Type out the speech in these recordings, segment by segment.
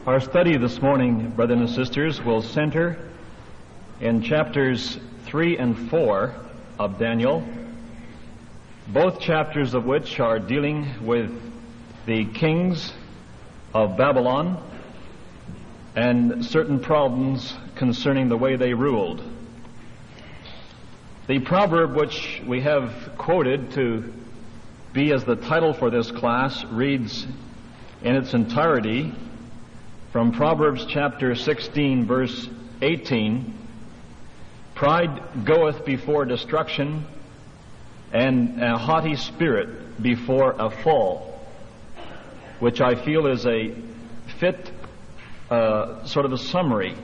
Our study this morning, brothers and sisters, will center in chapters 3 and 4 of Daniel, both chapters of which are dealing with the kings of Babylon and certain problems concerning the way they ruled. The proverb which we have quoted to be as the title for this class reads in its entirety from Proverbs chapter 16, verse 18, "Pride goeth before destruction, and a haughty spirit before a fall," which I feel is a fit sort of a summary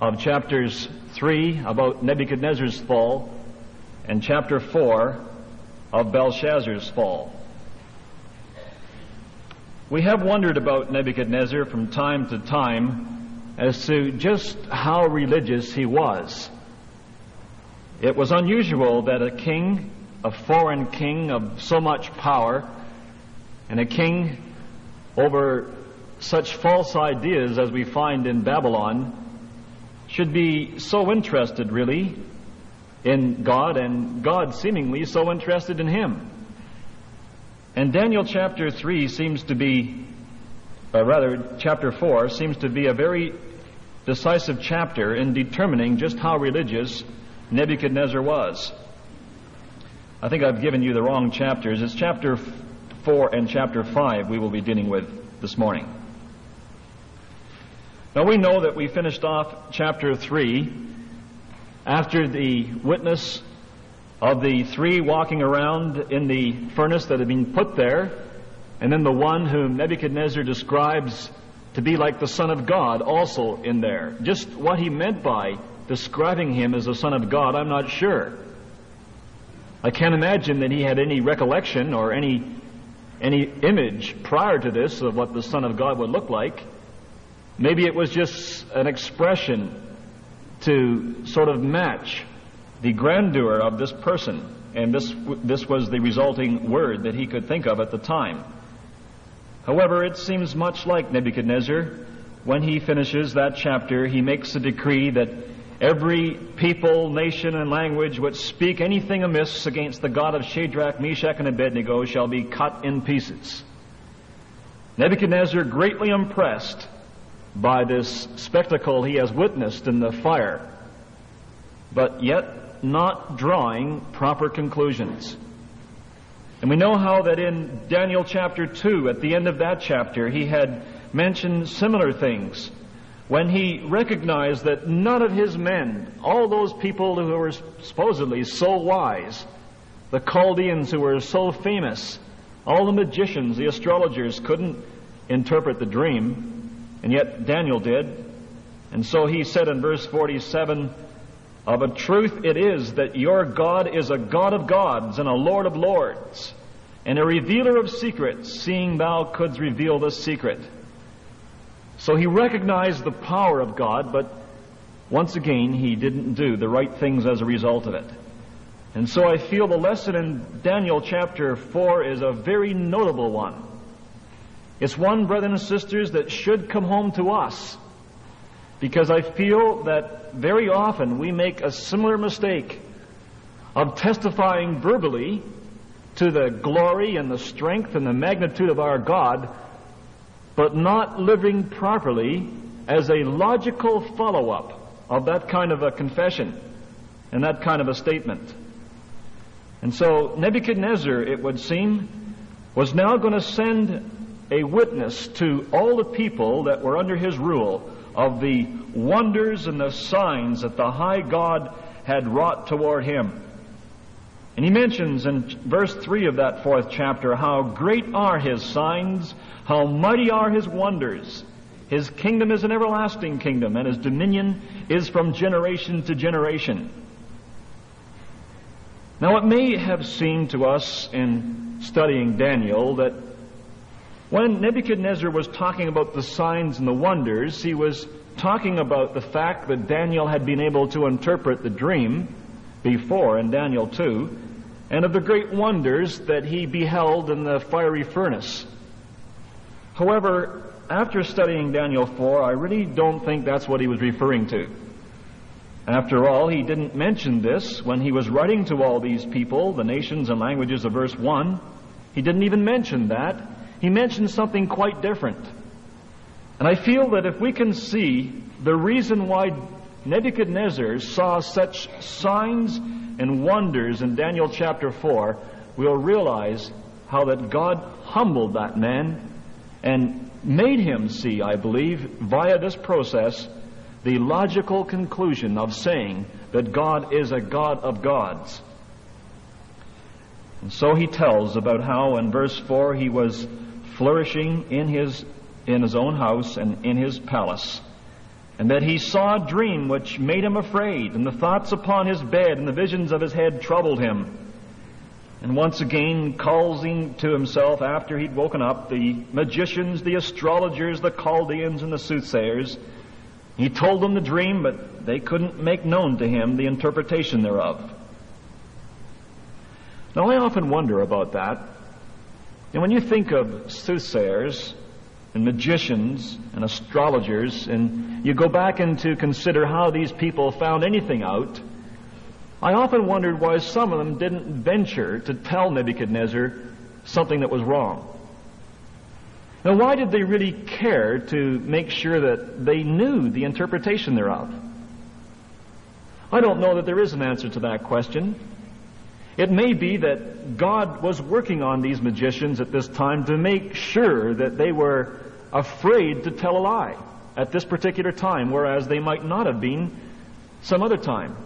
of chapters 3 about Nebuchadnezzar's fall and chapter 4 of Belshazzar's fall. We have wondered about Nebuchadnezzar from time to time as to just how religious he was. It was unusual that a king, a foreign king of so much power, and a king over such false ideas as we find in Babylon, should be so interested really in God, and God seemingly so interested in him. And Daniel chapter 3 seems to be, chapter 4 seems to be a very decisive chapter in determining just how religious Nebuchadnezzar was. I think I've given you the wrong chapters. It's chapter 4 and chapter 5 we will be dealing with this morning. Now we know that we finished off chapter 3 after the witness of the three walking around in the furnace that had been put there, and then the one whom Nebuchadnezzar describes to be like the Son of God also in there. Just what he meant by describing him as the Son of God, I'm not sure. I can't imagine that he had any recollection or any image prior to this of what the Son of God would look like. Maybe it was just an expression to sort of match the grandeur of this person, and this was the resulting word that he could think of at the time. However, it seems much like Nebuchadnezzar. When he finishes that chapter, he makes a decree that every people, nation, and language which speak anything amiss against the God of Shadrach, Meshach, and Abednego shall be cut in pieces. Nebuchadnezzar, greatly impressed by this spectacle he has witnessed in the fire, but yet not drawing proper conclusions. And we know how that in Daniel chapter 2, at the end of that chapter, he had mentioned similar things when he recognized that none of his men, all those people who were supposedly so wise, the Chaldeans who were so famous, all the magicians, the astrologers, couldn't interpret the dream, and yet Daniel did. And so he said in verse 47, "Of a truth it is that your God is a God of gods and a Lord of lords, and a revealer of secrets, seeing thou couldst reveal this secret." So he recognized the power of God, but once again he didn't do the right things as a result of it. And so I feel the lesson in Daniel chapter 4 is a very notable one. It's one, brothers and sisters, that should come home to us, because I feel that very often we make a similar mistake of testifying verbally to the glory and the strength and the magnitude of our God, but not living properly as a logical follow-up of that kind of a confession and that kind of a statement. And so Nebuchadnezzar, it would seem, was now going to send a witness to all the people that were under his rule of the wonders and the signs that the high God had wrought toward him. And he mentions in verse 3 of that 4th chapter how great are his signs, how mighty are his wonders. His kingdom is an everlasting kingdom, and his dominion is from generation to generation. Now it may have seemed to us in studying Daniel that when Nebuchadnezzar was talking about the signs and the wonders, he was talking about the fact that Daniel had been able to interpret the dream before in Daniel 2, and of the great wonders that he beheld in the fiery furnace. However, after studying Daniel 4, I really don't think that's what he was referring to. After all, he didn't mention this when he was writing to all these people, the nations and languages of verse 1. He didn't even mention that. He mentioned something quite different. And I feel that if we can see the reason why Nebuchadnezzar saw such signs and wonders in Daniel chapter 4, we'll realize how that God humbled that man and made him see, I believe, via this process, the logical conclusion of saying that God is a God of gods. And so he tells about how in verse 4 he was flourishing in his own house and in his palace, and that he saw a dream which made him afraid, and the thoughts upon his bed and the visions of his head troubled him. And once again calling to himself after he'd woken up the magicians, the astrologers, the Chaldeans, and the soothsayers, he told them the dream, but they couldn't make known to him the interpretation thereof. Now I often wonder about that. And when you think of soothsayers and magicians and astrologers, and you go back and to consider how these people found anything out, I often wondered why some of them didn't venture to tell Nebuchadnezzar something that was wrong. Now, why did they really care to make sure that they knew the interpretation thereof? I don't know that there is an answer to that question. It may be that God was working on these magicians at this time to make sure that they were afraid to tell a lie at this particular time, whereas they might not have been some other time.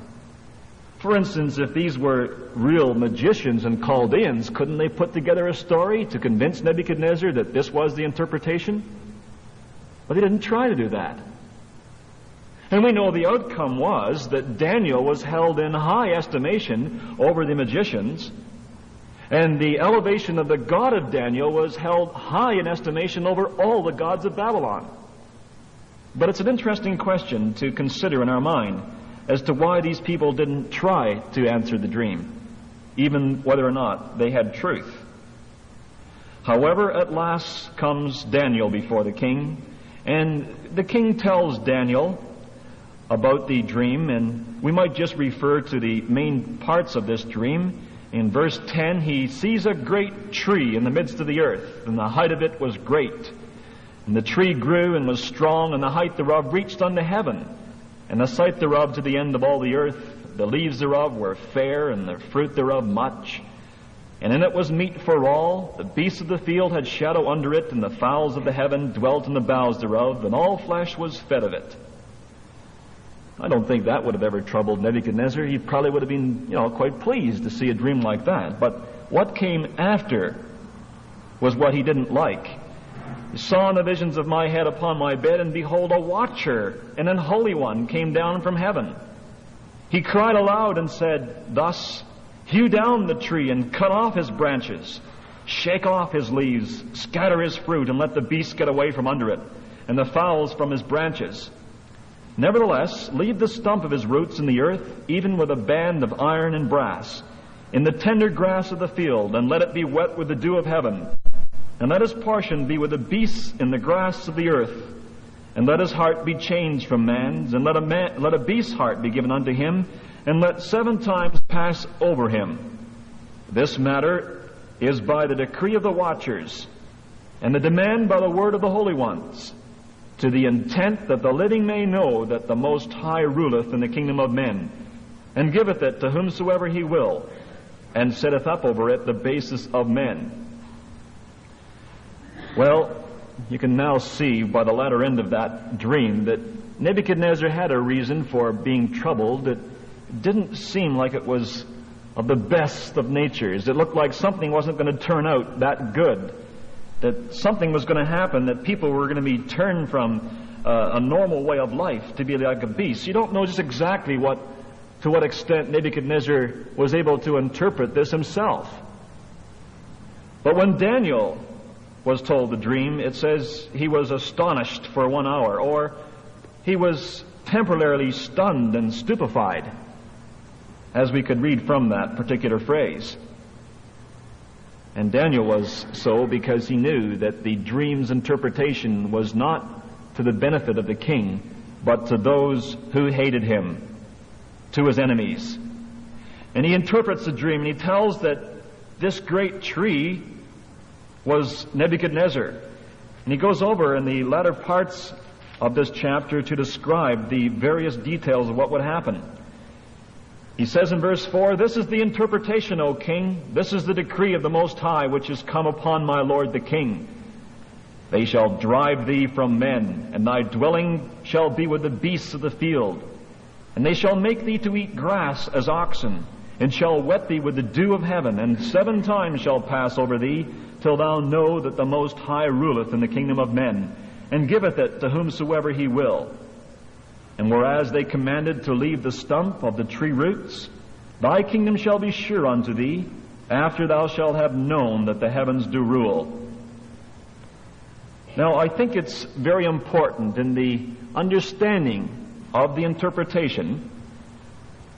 For instance, if these were real magicians and Chaldeans, couldn't they put together a story to convince Nebuchadnezzar that this was the interpretation? But they didn't try to do that. And we know the outcome was that Daniel was held in high estimation over the magicians, and the elevation of the God of Daniel was held high in estimation over all the gods of Babylon. But it's an interesting question to consider in our mind as to why these people didn't try to answer the dream, even whether or not they had truth. However, at last comes Daniel before the king, and the king tells Daniel about the dream, and we might just refer to the main parts of this dream. In verse 10, he sees a great tree in the midst of the earth, and the height of it was great. And the tree grew and was strong, and the height thereof reached unto heaven, and the sight thereof to the end of all the earth. The leaves thereof were fair, and the fruit thereof much. And in it was meat for all. The beasts of the field had shadow under it, and the fowls of the heaven dwelt in the boughs thereof, and all flesh was fed of it. I don't think that would have ever troubled Nebuchadnezzar. He probably would have been, quite pleased to see a dream like that. But what came after was what he didn't like. He saw in the visions of my head upon my bed, and behold, a watcher and an holy one came down from heaven. He cried aloud and said, thus, hew down the tree and cut off his branches, shake off his leaves, scatter his fruit, and let the beasts get away from under it, and the fowls from his branches. Nevertheless, leave the stump of his roots in the earth, even with a band of iron and brass, in the tender grass of the field, and let it be wet with the dew of heaven. And let his portion be with the beasts in the grass of the earth. And let his heart be changed from man's, and let a beast's heart be given unto him, and let 7 times pass over him. This matter is by the decree of the watchers, and the demand by the word of the holy ones, to the intent that the living may know that the Most High ruleth in the kingdom of men, and giveth it to whomsoever he will, and setteth up over it the basis of men. Well, you can now see by the latter end of that dream that Nebuchadnezzar had a reason for being troubled. It didn't seem like it was of the best of natures. It looked like something wasn't going to turn out that good, that something was going to happen, that people were going to be turned from a normal way of life to be like a beast. You don't know just exactly to what extent Nebuchadnezzar was able to interpret this himself. But when Daniel was told the dream, it says he was astonished for 1 hour, or he was temporarily stunned and stupefied, as we could read from that particular phrase. And Daniel was so because he knew that the dream's interpretation was not to the benefit of the king, but to those who hated him, to his enemies. And he interprets the dream, and he tells that this great tree was Nebuchadnezzar. And he goes over in the latter parts of this chapter to describe the various details of what would happen. He says in verse 4, "This is the interpretation, O king. This is the decree of the Most High, which is come upon my lord the king. They shall drive thee from men, and thy dwelling shall be with the beasts of the field. And they shall make thee to eat grass as oxen, and shall wet thee with the dew of heaven, and 7 times shall pass over thee, till thou know that the Most High ruleth in the kingdom of men, and giveth it to whomsoever he will. And whereas they commanded to leave the stump of the tree roots, thy kingdom shall be sure unto thee, after thou shalt have known that the heavens do rule." Now, I think it's very important in the understanding of the interpretation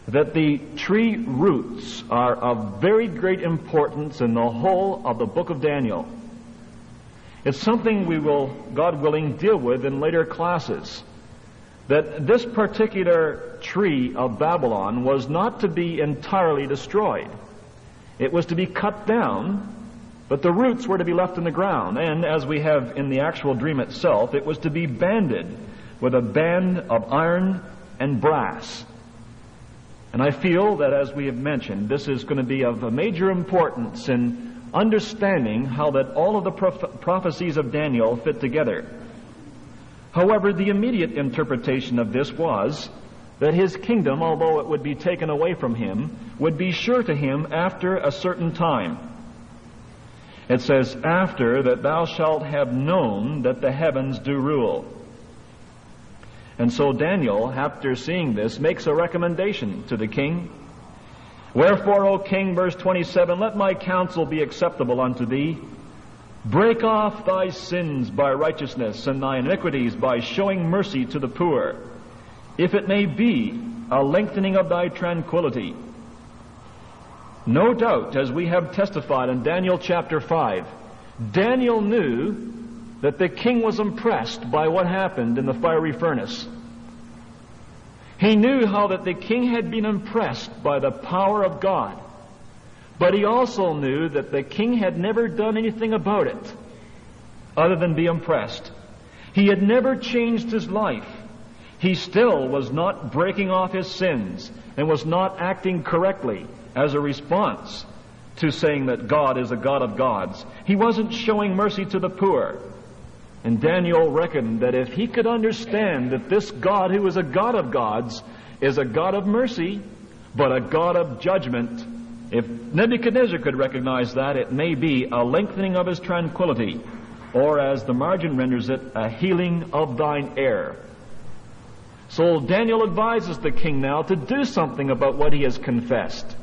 that the tree roots are of very great importance in the whole of the book of Daniel. It's something we will, God willing, deal with in later classes. That this particular tree of Babylon was not to be entirely destroyed. It was to be cut down, but the roots were to be left in the ground. And as we have in the actual dream itself, it was to be banded with a band of iron and brass. And I feel that, as we have mentioned, this is going to be of a major importance in understanding how that all of the prophecies of Daniel fit together. However, the immediate interpretation of this was that his kingdom, although it would be taken away from him, would be sure to him after a certain time. It says, "After that thou shalt have known that the heavens do rule." And so Daniel, after seeing this, makes a recommendation to the king. "Wherefore, O king," verse 27, "let my counsel be acceptable unto thee. Break off thy sins by righteousness, and thy iniquities by showing mercy to the poor, if it may be a lengthening of thy tranquility." No doubt, as we have testified in Daniel chapter 5, Daniel knew that the king was impressed by what happened in the fiery furnace. He knew how that the king had been impressed by the power of God. But he also knew that the king had never done anything about it other than be impressed. He had never changed his life. He still was not breaking off his sins and was not acting correctly as a response to saying that God is a God of gods. He wasn't showing mercy to the poor. And Daniel reckoned that if he could understand that this God, who is a God of gods, is a God of mercy, but a God of judgment, if Nebuchadnezzar could recognize that, it may be a lengthening of his tranquility, or as the margin renders it, a healing of thine air. So Daniel advises the king now to do something about what he has confessed.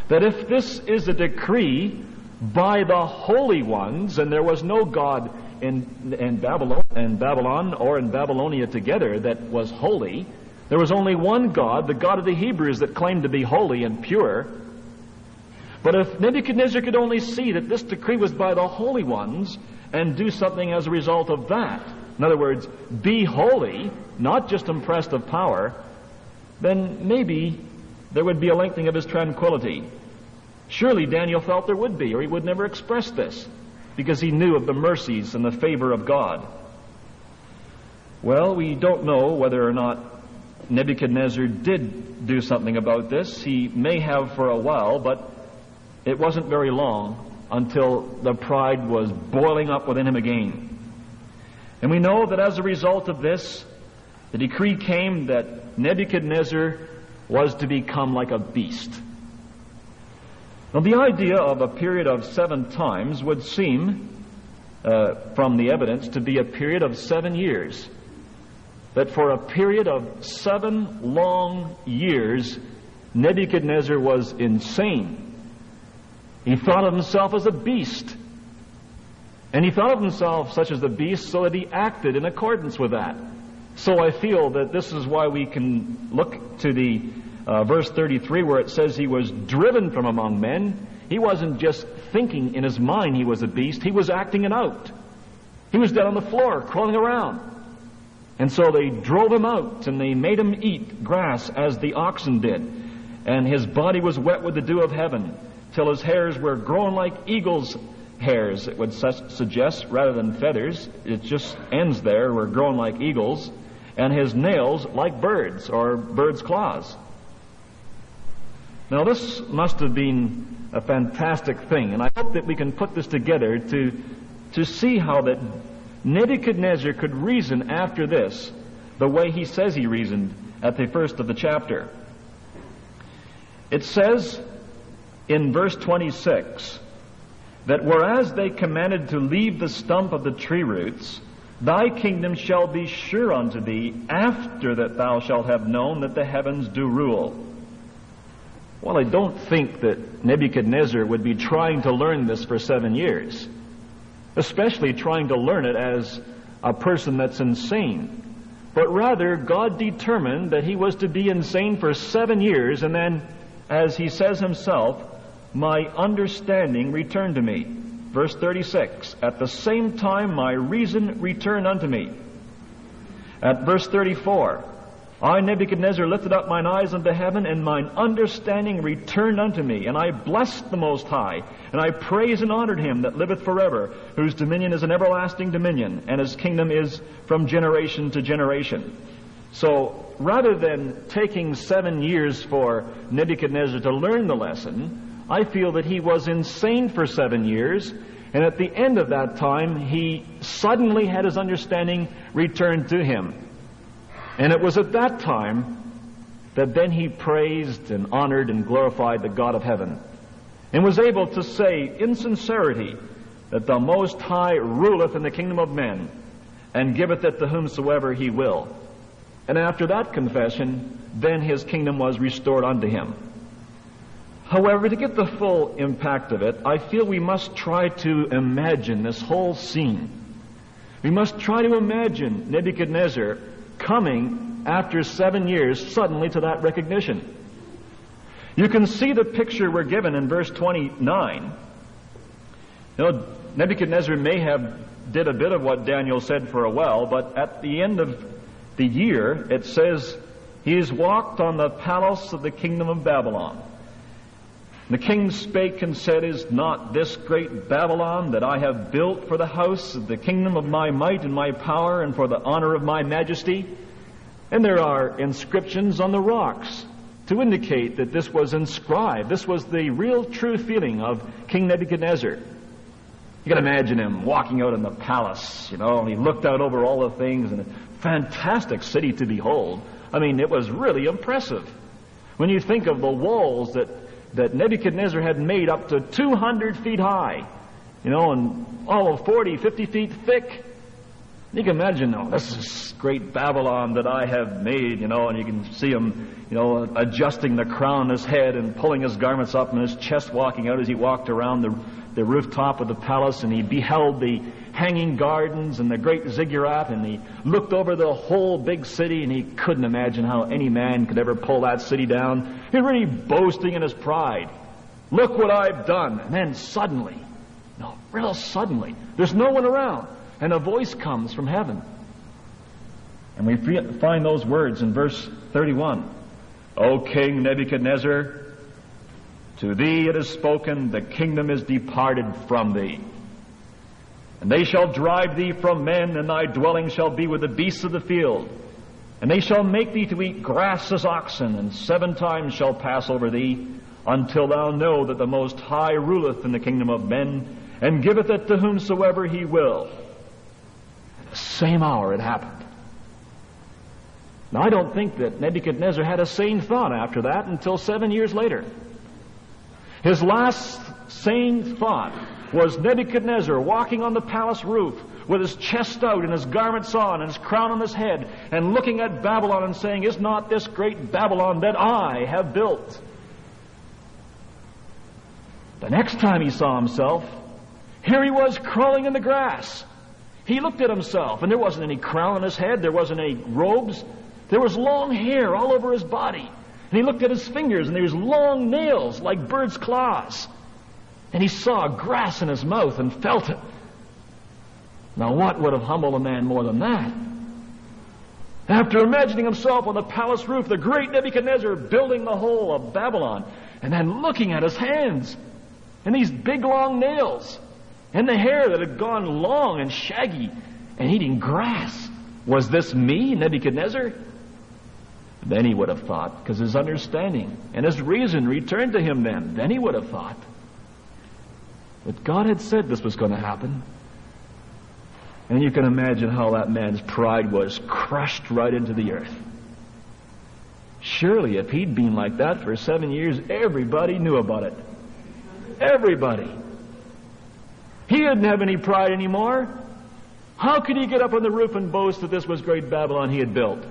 That if this is a decree by the holy ones, and there was no God in Babylon or in Babylonia together that was holy, there was only one God, the God of the Hebrews, that claimed to be holy and pure. But if Nebuchadnezzar could only see that this decree was by the holy ones and do something as a result of that, in other words, be holy, not just impressed of power, then maybe there would be a lengthening of his tranquility. Surely Daniel felt there would be, or he would never express this, because he knew of the mercies and the favor of God. Well, we don't know whether or not Nebuchadnezzar did do something about this. He may have for a while, but it wasn't very long until the pride was boiling up within him again. And we know that as a result of this, the decree came that Nebuchadnezzar was to become like a beast. Now, the idea of a period of 7 times would seem, from the evidence, to be a period of 7 years. That for a period of 7 long years, Nebuchadnezzar was insane. He thought of himself as a beast. And he thought of himself such as a beast so that he acted in accordance with that. So I feel that this is why we can look to the verse 33 where it says he was driven from among men. he wasn't just thinking in his mind he was a beast, he was acting it out. He was down on the floor, crawling around. And so they drove him out, and they made him eat grass as the oxen did. And his body was wet with the dew of heaven, till his hairs were grown like eagle's hairs, it would suggest, rather than feathers. It just ends there, were grown like eagles. And his nails like birds, or birds' claws. Now this must have been a fantastic thing, and I hope that we can put this together to see how that Nebuchadnezzar could reason after this the way he says he reasoned at the first of the chapter. It says in verse 26 that whereas they commanded to leave the stump of the tree roots, thy kingdom shall be sure unto thee after that thou shalt have known that the heavens do rule. Well, I don't think that Nebuchadnezzar would be trying to learn this for 7 years, especially trying to learn it as a person that's insane. But rather, God determined that he was to be insane for 7 years, and then, as he says himself, my understanding returned to me. Verse 36, at the same time my reason returned unto me. At verse 34, I, Nebuchadnezzar, lifted up mine eyes unto heaven, and mine understanding returned unto me. And I blessed the Most High, and I praised and honored him that liveth forever, whose dominion is an everlasting dominion, and his kingdom is from generation to generation. So, rather than taking 7 years for Nebuchadnezzar to learn the lesson, I feel that he was insane for 7 years, and at the end of that time, he suddenly had his understanding returned to him. And it was at that time that then he praised and honored and glorified the God of heaven, and was able to say in sincerity that the Most High ruleth in the kingdom of men, and giveth it to whomsoever he will. And after that confession, then his kingdom was restored unto him. However, to get the full impact of it, I feel we must try to imagine this whole scene. We must try to imagine Nebuchadnezzar coming after 7 years suddenly to that recognition. You can see the picture we're given in verse 29. You know, Nebuchadnezzar may have did a bit of what Daniel said for a while, but at the end of the year, it says, he has walked on the palace of the kingdom of Babylon. The king spake and said, is not this great Babylon that I have built for the house of the kingdom of my might and my power and for the honor of my majesty? And there are inscriptions on the rocks to indicate that this was inscribed. This was the real true feeling of King Nebuchadnezzar. You can imagine him walking out in the palace, and he looked out over all the things, and a fantastic city to behold. I mean, it was really impressive. When you think of the walls that Nebuchadnezzar had made up to 200 feet high, and all of 40, 50 feet thick. You can imagine, this is great Babylon that I have made, and you can see him, adjusting the crown on his head and pulling his garments up and his chest walking out as he walked around the rooftop of the palace, and he beheld the hanging gardens and the great ziggurat, and he looked over the whole big city, and he couldn't imagine how any man could ever pull that city down. He's really boasting in his pride. Look what I've done. And then suddenly, real suddenly, there's no one around, and a voice comes from heaven. And we find those words in verse 31. O King Nebuchadnezzar, to thee it is spoken, the kingdom is departed from thee. And they shall drive thee from men, and thy dwelling shall be with the beasts of the field. And they shall make thee to eat grass as oxen, and 7 times shall pass over thee, until thou know that the Most High ruleth in the kingdom of men, and giveth it to whomsoever he will. At the same hour it happened. Now, I don't think that Nebuchadnezzar had a sane thought after that until 7 years later. His last sane thought was Nebuchadnezzar walking on the palace roof with his chest out and his garments on and his crown on his head, and looking at Babylon and saying, is not this great Babylon that I have built? The next time he saw himself, here he was crawling in the grass. He looked at himself, and there wasn't any crown on his head, there wasn't any robes, there was long hair all over his body. And he looked at his fingers, and there was long nails like birds' claws. And he saw grass in his mouth and felt it. Now what would have humbled a man more than that? After imagining himself on the palace roof, the great Nebuchadnezzar building the whole of Babylon, and then looking at his hands, and these big long nails, and the hair that had gone long and shaggy, and eating grass. Was this me, Nebuchadnezzar? Then he would have thought, because his understanding and his reason returned to him then he would have thought that God had said this was going to happen. And you can imagine how that man's pride was crushed right into the earth. Surely if he'd been like that for 7 years, everybody knew about it. Everybody. He didn't have any pride anymore. How could he get up on the roof and boast that this was great Babylon he had built?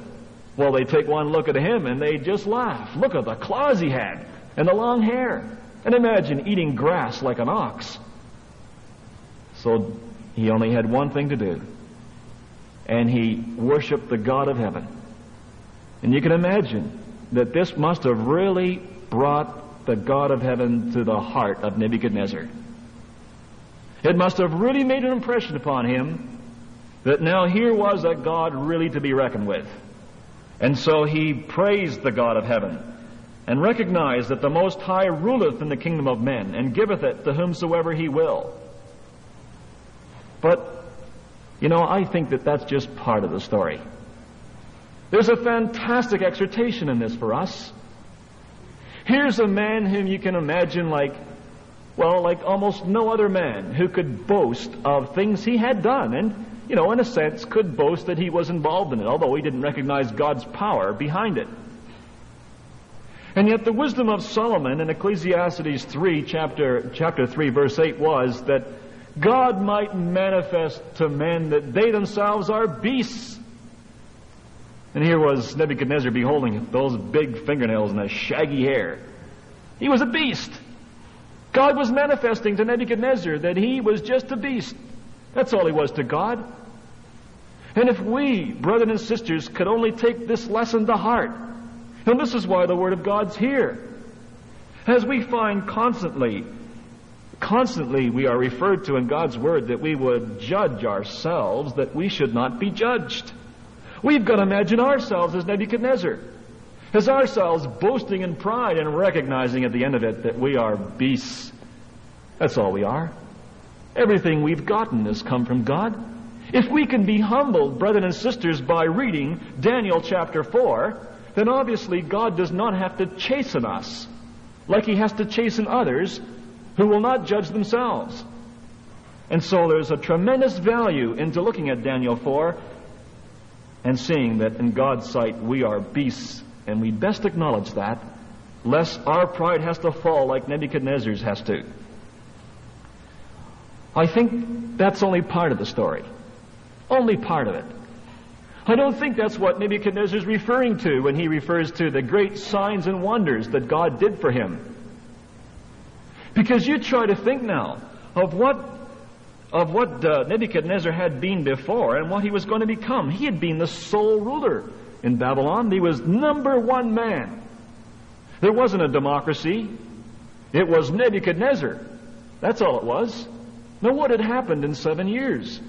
Well, they take one look at him and they just laugh. Look at the claws he had and the long hair. And imagine eating grass like an ox. So he only had one thing to do. And he worshiped the God of heaven. And you can imagine that this must have really brought the God of heaven to the heart of Nebuchadnezzar. It must have really made an impression upon him that now here was a God really to be reckoned with. And so he praised the God of heaven and recognized that the Most High ruleth in the kingdom of men and giveth it to whomsoever he will. But, I think that that's just part of the story. There's a fantastic exhortation in this for us. Here's a man whom you can imagine like almost no other man, who could boast of things he had done and, in a sense, could boast that he was involved in it, although he didn't recognize God's power behind it. And yet the wisdom of Solomon in Ecclesiastes 3, chapter 3, verse 8 was that God might manifest to men that they themselves are beasts. And here was Nebuchadnezzar beholding those big fingernails and that shaggy hair. He was a beast. God was manifesting to Nebuchadnezzar that he was just a beast. That's all he was to God. And if we, brothers and sisters, could only take this lesson to heart, and this is why the Word of God's here. As we find constantly we are referred to in God's Word that we would judge ourselves, that we should not be judged. We've got to imagine ourselves as Nebuchadnezzar, as ourselves boasting in pride and recognizing at the end of it that we are beasts. That's all we are. Everything we've gotten has come from God. If we can be humbled, brothers and sisters, by reading Daniel chapter 4, then obviously God does not have to chasten us like he has to chasten others who will not judge themselves. And so there's a tremendous value into looking at Daniel 4 and seeing that in God's sight we are beasts, and we best acknowledge that, lest our pride has to fall like Nebuchadnezzar's has to. I think that's only part of the story. Only part of it. I don't think that's what Nebuchadnezzar is referring to when he refers to the great signs and wonders that God did for him. Because you try to think now of what Nebuchadnezzar had been before and what he was going to become. He had been the sole ruler in Babylon. He was number one man. There wasn't a democracy. It was Nebuchadnezzar. That's all it was. Now what had happened in 7 years?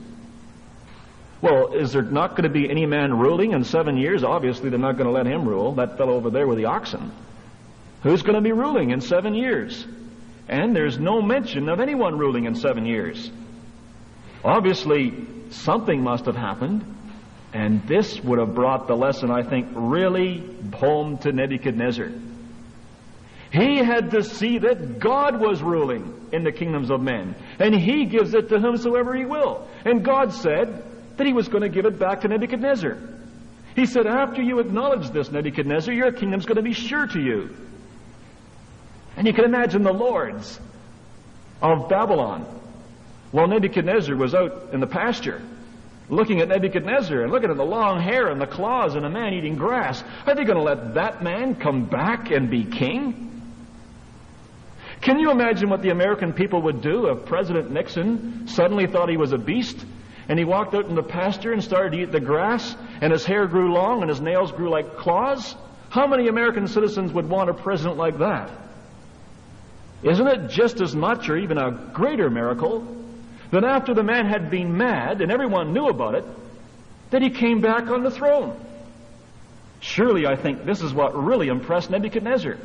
Well, is there not going to be any man ruling in 7 years? Obviously, they're not going to let him rule. That fellow over there with the oxen. Who's going to be ruling in 7 years? And there's no mention of anyone ruling in 7 years. Obviously, something must have happened. And this would have brought the lesson, I think, really home to Nebuchadnezzar. He had to see that God was ruling in the kingdoms of men. And he gives it to whomsoever he will. And God said that he was going to give it back to Nebuchadnezzar. He said, after you acknowledge this, Nebuchadnezzar, your kingdom's going to be sure to you. And you can imagine the lords of Babylon. While Nebuchadnezzar was out in the pasture, looking at Nebuchadnezzar and looking at the long hair and the claws and a man eating grass, are they going to let that man come back and be king? Can you imagine what the American people would do if President Nixon suddenly thought he was a beast and he walked out in the pasture and started to eat the grass and his hair grew long and his nails grew like claws? How many American citizens would want a president like that? Isn't it just as much or even a greater miracle that after the man had been mad and everyone knew about it, that he came back on the throne? Surely I think this is what really impressed Nebuchadnezzar.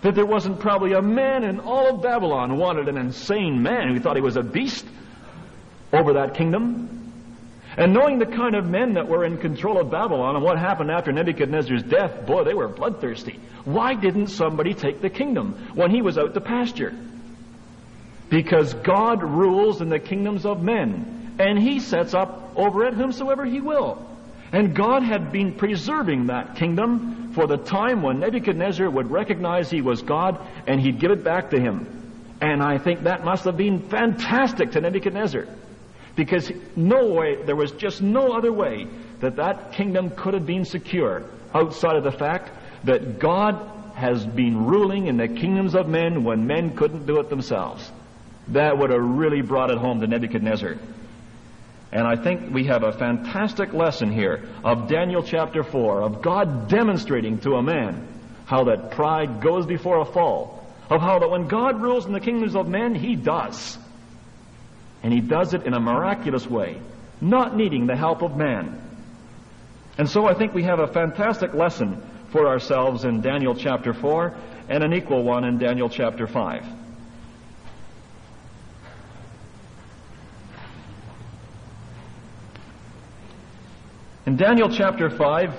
That there wasn't probably a man in all of Babylon who wanted an insane man who thought he was a beast over that kingdom. And knowing the kind of men that were in control of Babylon and what happened after Nebuchadnezzar's death, boy, they were bloodthirsty. Why didn't somebody take the kingdom when he was out to pasture? Because God rules in the kingdoms of men, and he sets up over it whomsoever he will. And God had been preserving that kingdom for the time when Nebuchadnezzar would recognize he was God and he'd give it back to him. And I think that must have been fantastic to Nebuchadnezzar. Because no way, there was just no other way that that kingdom could have been secure outside of the fact that God has been ruling in the kingdoms of men when men couldn't do it themselves. That would have really brought it home to Nebuchadnezzar. And I think we have a fantastic lesson here of Daniel chapter 4, of God demonstrating to a man how that pride goes before a fall, of how that when God rules in the kingdoms of men, he does. And he does it in a miraculous way, not needing the help of man. And so I think we have a fantastic lesson for ourselves in Daniel chapter 4 and an equal one in Daniel chapter 5. In Daniel chapter 5,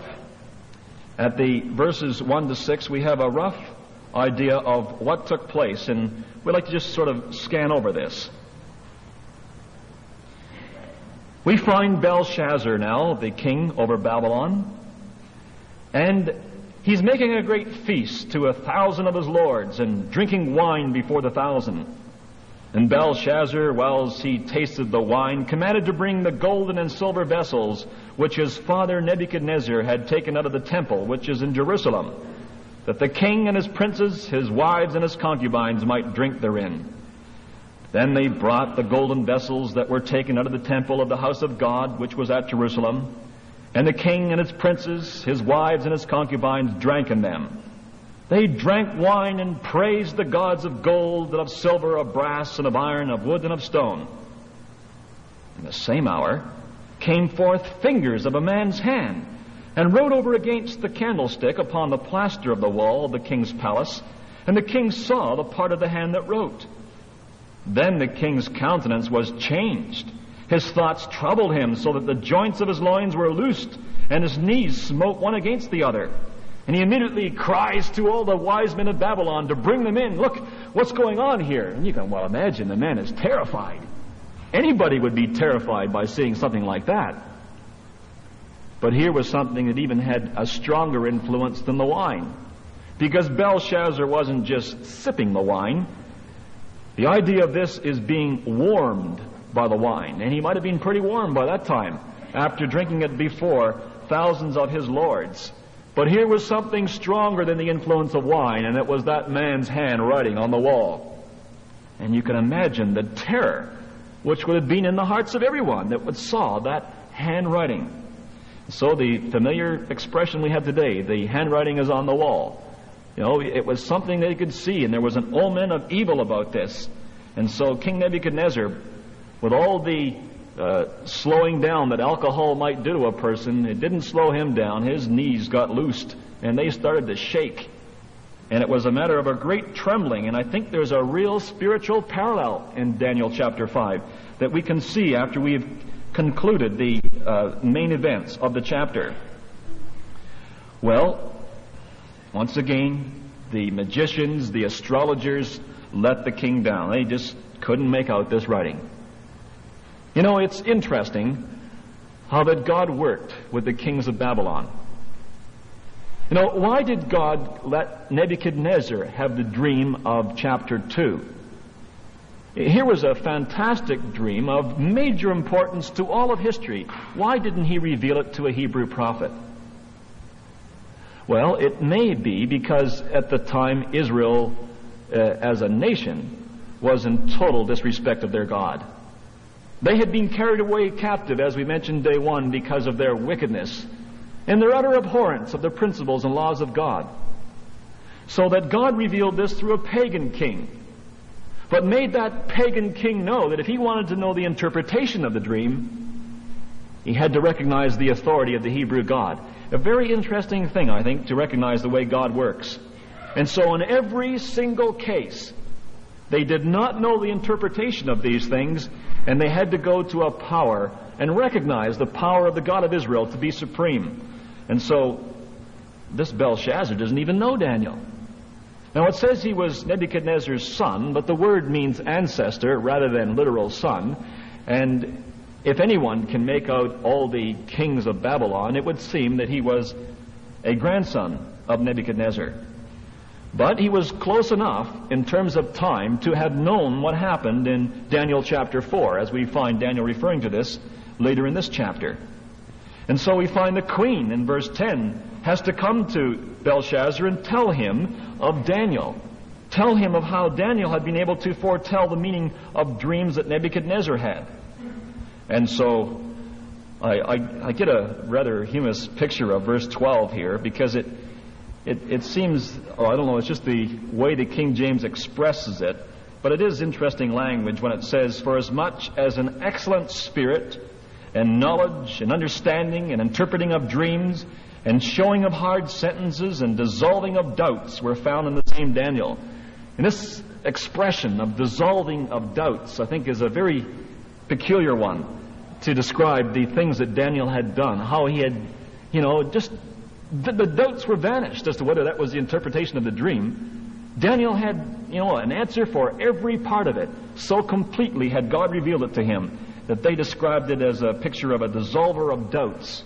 at the verses 1 to 6, we have a rough idea of what took place, and we'd like to just sort of scan over this. We find Belshazzar now, the king over Babylon, and he's making a great feast to 1,000 of his lords and drinking wine before the 1,000. And Belshazzar, whilst he tasted the wine, commanded to bring the golden and silver vessels which his father Nebuchadnezzar had taken out of the temple, which is in Jerusalem, that the king and his princes, his wives and his concubines might drink therein. Then they brought the golden vessels that were taken out of the temple of the house of God, which was at Jerusalem, and the king and his princes, his wives and his concubines drank in them. They drank wine and praised the gods of gold, and of silver, of brass, and of iron, of wood, and of stone. In the same hour came forth fingers of a man's hand, and wrote over against the candlestick upon the plaster of the wall of the king's palace, and the king saw the part of the hand that wrote. Then the king's countenance was changed. His thoughts troubled him, so that the joints of his loins were loosed, and his knees smote one against the other. And he immediately cries to all the wise men of Babylon to bring them in. Look, what's going on here? And you can well imagine the man is terrified. Anybody would be terrified by seeing something like that. But here was something that even had a stronger influence than the wine. Because Belshazzar wasn't just sipping the wine. The idea of this is being warmed by the wine. And he might have been pretty warm by that time, after drinking it before thousands of his lords. But here was something stronger than the influence of wine, and it was that man's hand writing on the wall. And you can imagine the terror which would have been in the hearts of everyone that would saw that handwriting. So the familiar expression we have today, the handwriting is on the wall. You know, it was something they could see, and there was an omen of evil about this. And so King Nebuchadnezzar, with all the slowing down that alcohol might do to a person, it didn't slow him down. His knees got loosed, and they started to shake. And it was a matter of a great trembling, and I think there's a real spiritual parallel in Daniel chapter 5 that we can see after we've concluded the main events of the chapter. Well, once again, the magicians, the astrologers let the king down. They just couldn't make out this writing. You know, it's interesting how that God worked with the kings of Babylon. You know, why did God let Nebuchadnezzar have the dream of chapter 2? Here was a fantastic dream of major importance to all of history. Why didn't he reveal it to a Hebrew prophet? Well, it may be because at the time Israel as a nation was in total disrespect of their God. They had been carried away captive, as we mentioned day one, because of their wickedness and their utter abhorrence of the principles and laws of God. So that God revealed this through a pagan king, but made that pagan king know that if he wanted to know the interpretation of the dream, he had to recognize the authority of the Hebrew God. A very interesting thing, I think, to recognize the way God works. And so in every single case, they did not know the interpretation of these things, and they had to go to a power and recognize the power of the God of Israel to be supreme. And so this Belshazzar doesn't even know Daniel. Now it says he was Nebuchadnezzar's son, but the word means ancestor rather than literal son. And if anyone can make out all the kings of Babylon, it would seem that he was a grandson of Nebuchadnezzar. But he was close enough in terms of time to have known what happened in Daniel chapter 4, as we find Daniel referring to this later in this chapter. And so we find the queen in verse 10 has to come to Belshazzar and tell him of Daniel. Tell him of how Daniel had been able to foretell the meaning of dreams that Nebuchadnezzar had. And so I get a rather humorous picture of verse 12 here, because it seems, I don't know, it's just the way the King James expresses it, but it is interesting language when it says, "For as much as an excellent spirit and knowledge and understanding and interpreting of dreams and showing of hard sentences and dissolving of doubts were found in the same Daniel." And this expression of dissolving of doubts, I think, is a very peculiar one to describe the things that Daniel had done, how he had, just the doubts were vanished as to whether that was the interpretation of the dream. Daniel had, an answer for every part of it. So completely had God revealed it to him that they described it as a picture of a dissolver of doubts.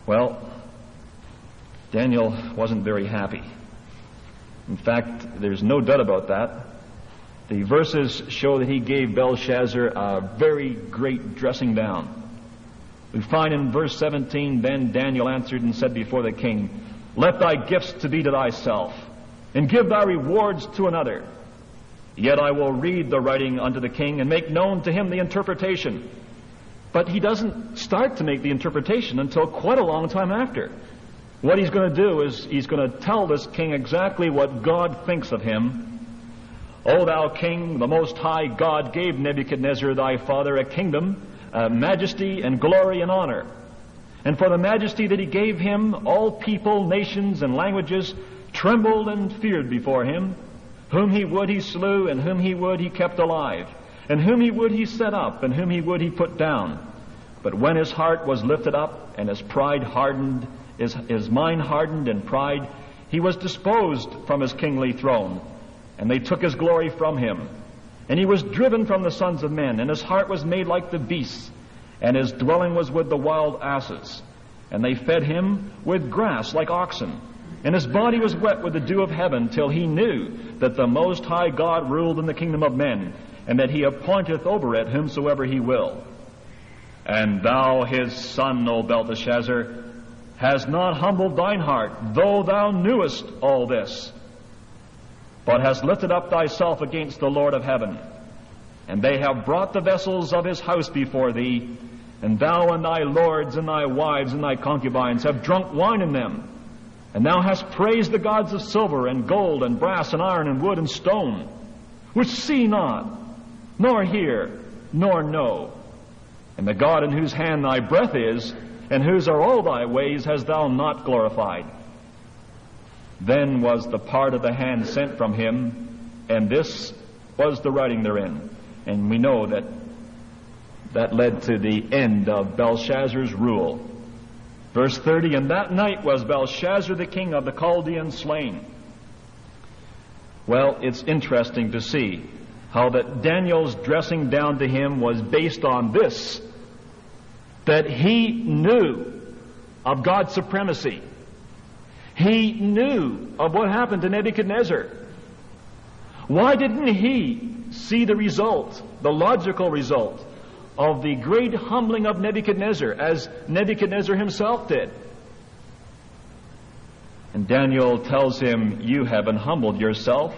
Well, Daniel wasn't very happy. In fact, there's no doubt about that. The verses show that he gave Belshazzar a very great dressing down. We find in verse 17, "Then Daniel answered and said before the king, Let thy gifts to be to thyself, and give thy rewards to another. Yet I will read the writing unto the king, and make known to him the interpretation." But he doesn't start to make the interpretation until quite a long time after. What he's going to do is he's going to tell this king exactly what God thinks of him. "O thou king, the most high God gave Nebuchadnezzar thy father a kingdom, majesty and glory and honor. And for the majesty that he gave him, all people, nations, and languages trembled and feared before him. Whom he would he slew, and whom he would he kept alive. And whom he would he set up, and whom he would he put down. But when his heart was lifted up, and his pride hardened, his mind hardened in pride, he was disposed from his kingly throne, and they took his glory from him. And he was driven from the sons of men, and his heart was made like the beasts, and his dwelling was with the wild asses. And they fed him with grass like oxen, and his body was wet with the dew of heaven, till he knew that the Most High God ruled in the kingdom of men, and that he appointeth over it whomsoever he will. And thou, his son, O Belteshazzar, hast not humbled thine heart, though thou knewest all this, but hast lifted up thyself against the Lord of heaven. And they have brought the vessels of his house before thee, and thou and thy lords and thy wives and thy concubines have drunk wine in them. And thou hast praised the gods of silver and gold and brass and iron and wood and stone, which see not, nor hear, nor know. And the God in whose hand thy breath is, and whose are all thy ways, hast thou not glorified. Then was the part of the hand sent from him, and this was the writing therein." And we know that led to the end of Belshazzar's rule. Verse 30, "And that night was Belshazzar the king of the Chaldeans slain." Well, it's interesting to see how that Daniel's dressing down to him was based on this, that he knew of God's supremacy. He knew of what happened to Nebuchadnezzar. Why didn't he see the result, the logical result, of the great humbling of Nebuchadnezzar, as Nebuchadnezzar himself did? And Daniel tells him, "You haven't humbled yourself,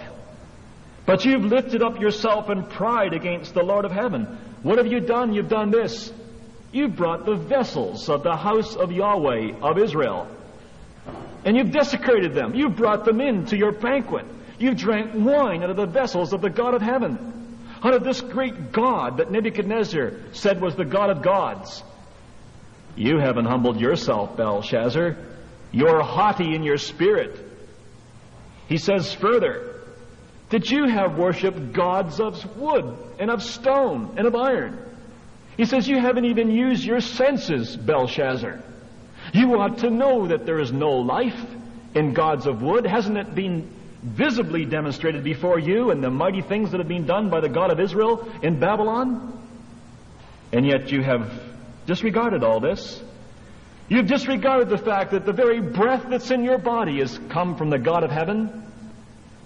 but you've lifted up yourself in pride against the Lord of heaven. What have you done? You've done this. You've brought the vessels of the house of Yahweh of Israel." and you've desecrated them. You've brought them in to your banquet. You've drank wine out of the vessels of the God of heaven, out of this great God that Nebuchadnezzar said was the God of gods. You haven't humbled yourself, Belshazzar. You're haughty in your spirit. He says further, that you have worshipped gods of wood and of stone and of iron. He says you haven't even used your senses, Belshazzar. You ought to know that there is no life in gods of wood. Hasn't it been visibly demonstrated before you in the mighty things that have been done by the God of Israel in Babylon? And yet you have disregarded all this. You've disregarded the fact that the very breath that's in your body has come from the God of heaven,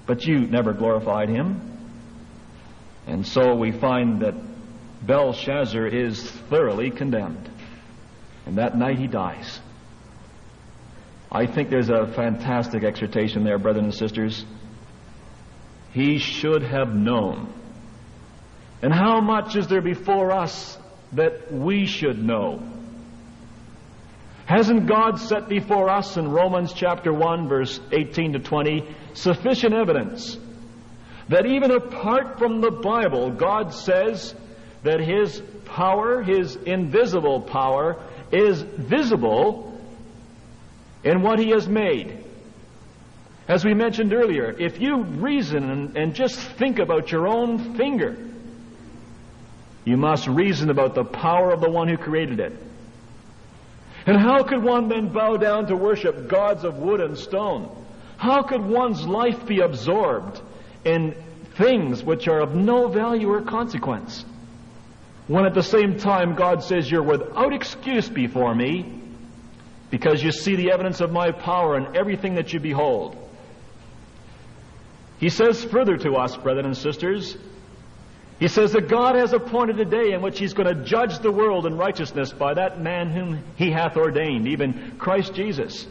but you never glorified him. And so we find that Belshazzar is thoroughly condemned. And that night he dies. I think there's a fantastic exhortation there, brothers and sisters. He should have known. And how much is there before us that we should know? Hasn't God set before us in Romans chapter 1, verse 18 to 20, sufficient evidence that even apart from the Bible, God says that his power, his invisible power, is visible in what he has made? As we mentioned earlier, if you reason and just think about your own finger, you must reason about the power of the one who created it. And how could one then bow down to worship gods of wood and stone? How could one's life be absorbed in things which are of no value or consequence, when at the same time God says you're without excuse before me because you see the evidence of my power in everything that you behold? He says further to us, brethren and sisters, he says that God has appointed a day in which he's going to judge the world in righteousness by that man whom he hath ordained, even Christ Jesus.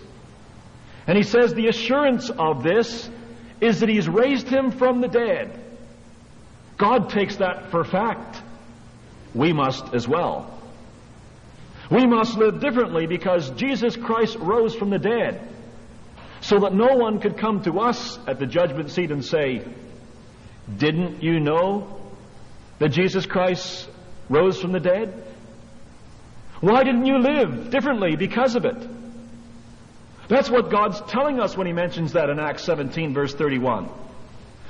And he says the assurance of this is that he's raised him from the dead. God takes that for fact. We must as well. We must live differently because Jesus Christ rose from the dead, so that no one could come to us at the judgment seat and say, didn't you know that Jesus Christ rose from the dead? Why didn't you live differently because of it? That's what God's telling us when he mentions that in Acts 17, verse 31.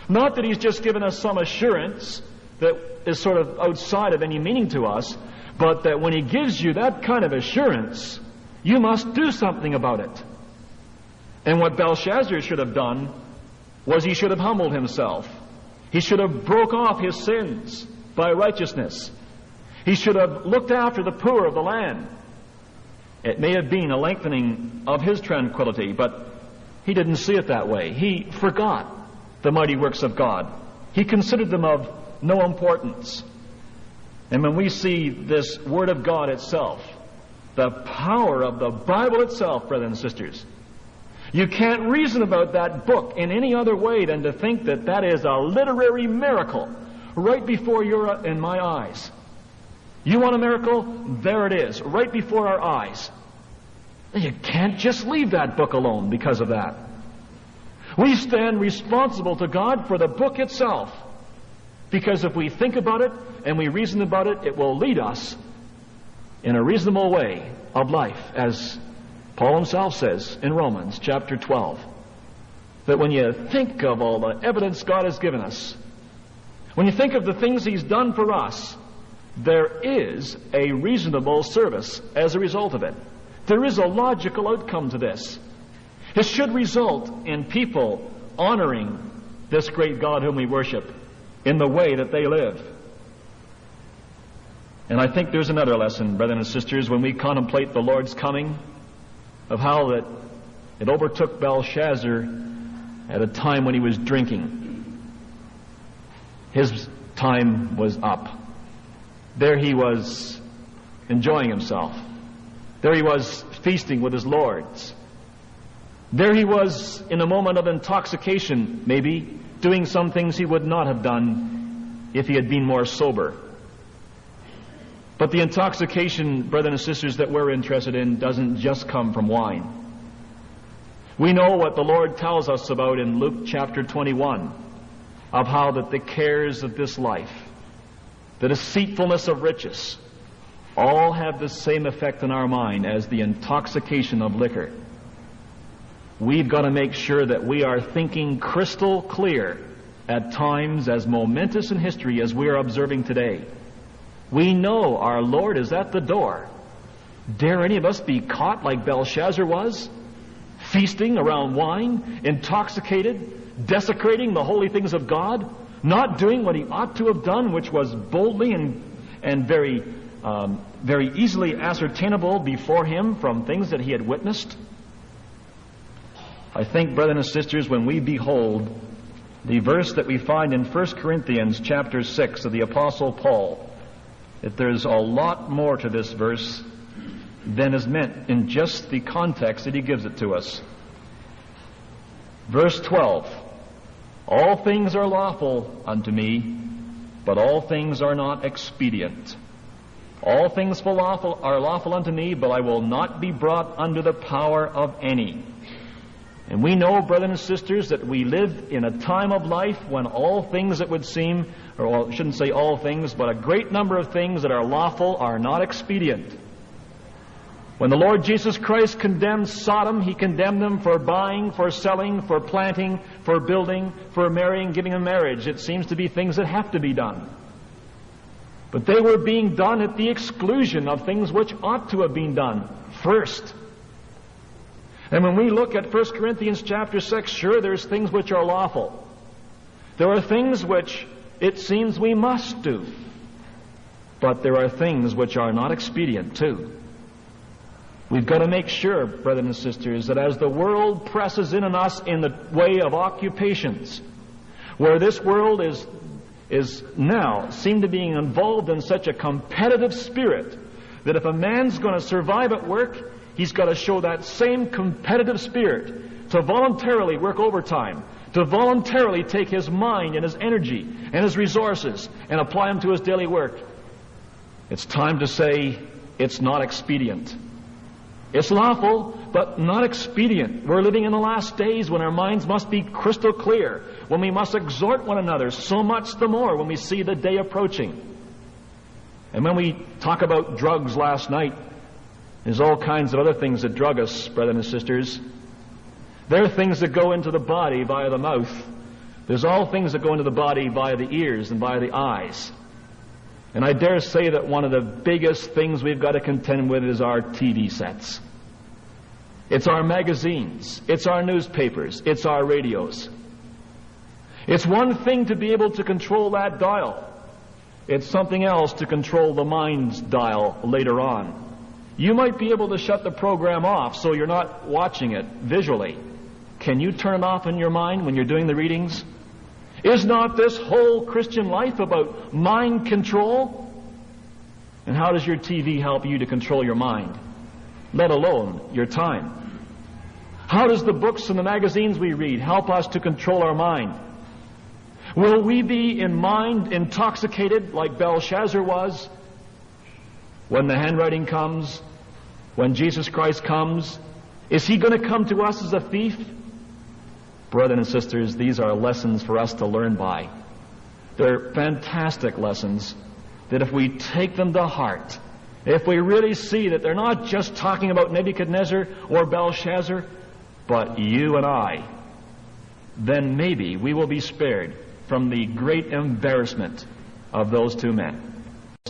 Not that he's just given us some assurance that is sort of outside of any meaning to us, but that when he gives you that kind of assurance, you must do something about it. And what Belshazzar should have done was he should have humbled himself. He should have broke off his sins by righteousness. He should have looked after the poor of the land. It may have been a lengthening of his tranquility, but he didn't see it that way. He forgot the mighty works of God. He considered them of no importance. And when we see this Word of God itself, the power of the Bible itself, brothers and sisters, you can't reason about that book in any other way than to think that that is a literary miracle right before your and my eyes. You want a miracle? There it is, right before our eyes. You can't just leave that book alone because of that. We stand responsible to God for the book itself, because if we think about it and we reason about it, it will lead us in a reasonable way of life, as Paul himself says in Romans chapter 12, that when you think of all the evidence God has given us, when you think of the things he's done for us, there is a reasonable service as a result of it. There is a logical outcome to this. It should result in people honoring this great God whom we worship in the way that they live. And I think there's another lesson, brothers and sisters, when we contemplate the Lord's coming, of how that it overtook Belshazzar at a time when he was drinking. His time was up. There he was enjoying himself. There he was feasting with his lords. There he was in a moment of intoxication, maybe, doing some things he would not have done if he had been more sober. But the intoxication, brothers and sisters, that we're interested in doesn't just come from wine. We know what the Lord tells us about in Luke chapter 21, of how that the cares of this life, the deceitfulness of riches, all have the same effect in our mind as the intoxication of liquor. We've got to make sure that we are thinking crystal clear at times as momentous in history as we are observing today. We know our Lord is at the door. Dare any of us be caught like Belshazzar was, feasting around wine, intoxicated, desecrating the holy things of God, not doing what he ought to have done, which was boldly and very easily ascertainable before him from things that he had witnessed? I think, brothers and sisters, when we behold the verse that we find in 1 Corinthians chapter 6 of the Apostle Paul, that there's a lot more to this verse than is meant in just the context that he gives it to us. Verse 12, all things are lawful unto me, but all things are not expedient. All things are lawful unto me, but I will not be brought under the power of any. And we know, brothers and sisters, that we live in a time of life when all things that would seem, or well, I shouldn't say all things, but a great number of things that are lawful are not expedient. When the Lord Jesus Christ condemned Sodom, he condemned them for buying, for selling, for planting, for building, for marrying, giving in marriage. It seems to be things that have to be done. But they were being done at the exclusion of things which ought to have been done first. And when we look at 1 Corinthians chapter 6, sure, there's things which are lawful. There are things which it seems we must do. But there are things which are not expedient too. We've got to make sure, brothers and sisters, that as the world presses in on us in the way of occupations, where this world is now seem to be involved in such a competitive spirit that if a man's going to survive at work, he's got to show that same competitive spirit to voluntarily work overtime, to voluntarily take his mind and his energy and his resources and apply them to his daily work. It's time to say it's not expedient. It's lawful, but not expedient. We're living in the last days when our minds must be crystal clear, when we must exhort one another, so much the more when we see the day approaching. And when we talk about drugs last night, there's all kinds of other things that drug us, brothers and sisters. There are things that go into the body via the mouth. There's all things that go into the body via the ears and via the eyes. And I dare say that one of the biggest things we've got to contend with is our TV sets. It's our magazines. It's our newspapers. It's our radios. It's one thing to be able to control that dial. It's something else to control the mind's dial later on. You might be able to shut the program off so you're not watching it visually. Can you turn it off in your mind when you're doing the readings? Is not this whole Christian life about mind control? And how does your TV help you to control your mind, let alone your time? How does the books and the magazines we read help us to control our mind? Will we be in mind intoxicated like Belshazzar was when the handwriting comes, when Jesus Christ comes? Is he going to come to us as a thief? Brothers and sisters, these are lessons for us to learn by. They're fantastic lessons that if we take them to heart, if we really see that they're not just talking about Nebuchadnezzar or Belshazzar, but you and I, then maybe we will be spared from the great embarrassment of those two men.